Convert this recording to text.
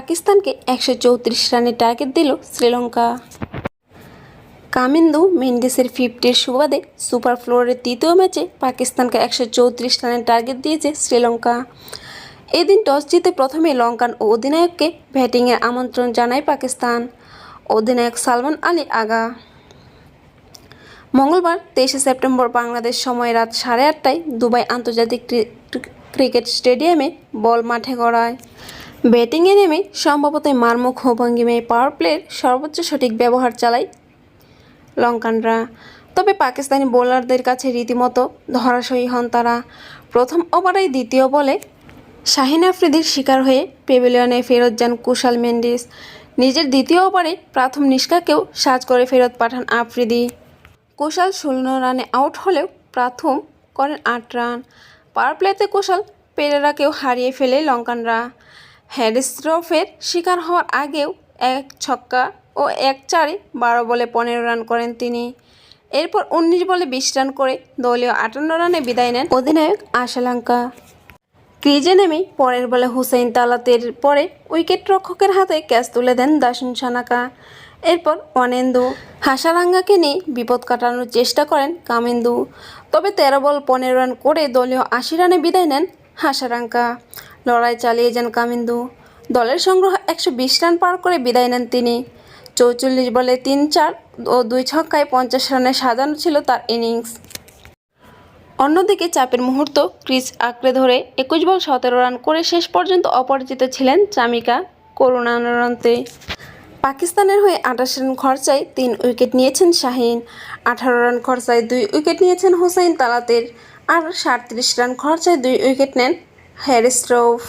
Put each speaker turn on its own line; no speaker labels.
পাকিস্তানকে 134 রানের টার্গেট দিল শ্রীলঙ্কা। কামিন্দু মেন্ডিসের 50-র সুবাদে সুপার ফ্লোরের তৃতীয় ম্যাচে পাকিস্তানকে 134 রানের টার্গেট দিয়েছে শ্রীলঙ্কা। এদিন টস জিতে প্রথমে লঙ্কান অধিনায়ককে ব্যাটিংয়ের আমন্ত্রণ জানায় পাকিস্তান। অধিনায়ক সালমান আলী আগা। মঙ্গলবার 23শে সেপ্টেম্বর বাংলাদেশ সময় রাত 8:30টায় দুবাই আন্তর্জাতিক ক্রিকেট স্টেডিয়ামে বল মাঠে গড়ায়। ব্যাটিংয়ে নেমে সম্ভবতই মারমুখো ভঙ্গিমায় পাওয়ার প্লের সর্বোচ্চ সঠিক ব্যবহার চালায় লঙ্কানরা। তবে পাকিস্তানি বোলারদের কাছে রীতিমতো ধরাশয়ী হন তারা। প্রথম ওভারেই দ্বিতীয় বলে শাহিন আফ্রিদির শিকার হয়ে প্যাভিলিয়নে ফেরত যান কুশাল মেন্ডিস। নিজের দ্বিতীয় ওভারে প্রথম নিষ্কাকেও সাজ করে ফেরত পাঠান আফ্রিদি। কুশাল 16 রানে আউট হলেও প্রথম করেন 8 রান। পাওয়ার প্লেতে কুশাল পেরেরাকেও হারিয়ে ফেলে লঙ্কানরা। হ্যারিসরফের শিকার হওয়ার আগেও এক ছক্কা ও এক চারে 12 বলে 15 রান করেন তিনি। এরপর 19 বলে 20 রান করে দলীয় 58 রানে বিদায় নেন অধিনায়ক আশালঙ্কা। ক্রিজে নেমেই পরের বলে হুসেইন তালাতের পরে উইকেট রক্ষকের হাতে ক্যাচ তুলে দেন দাসুন সানাকা। এরপর ওয়ানেন্দু হাসারাঙ্গাকে নিয়ে বিপদ কাটানোর চেষ্টা করেন কামিন্দু। তবে 13 বল 15 রান করে দলীয় 80 রানে বিদায় নেন হাসারাঙ্কা। লড়াই চালিয়ে যান কামিন্দু। দলের সংগ্রহ 120 রান পার করে বিদায় নেন তিনি। 44 বলে 3 চার ও 2 ছক্কায় 50 রানে সাজানো ছিল তার ইনিংস। অন্যদিকে চাপের মুহূর্ত ক্রিজ আঁকড়ে ধরে 21 বল 17 রান করে শেষ পর্যন্ত অপরাজিত ছিলেন চামিকা করুণারন্তে। পাকিস্তানের হয়ে 28 রান খরচায় 3 উইকেট নিয়েছেন শাহিন। 18 রান খরচায় 2 উইকেট নিয়েছেন হুসেইন তালাতের। আর 37 রান খরচায় 2 উইকেট নেন হ্যারিসরফ।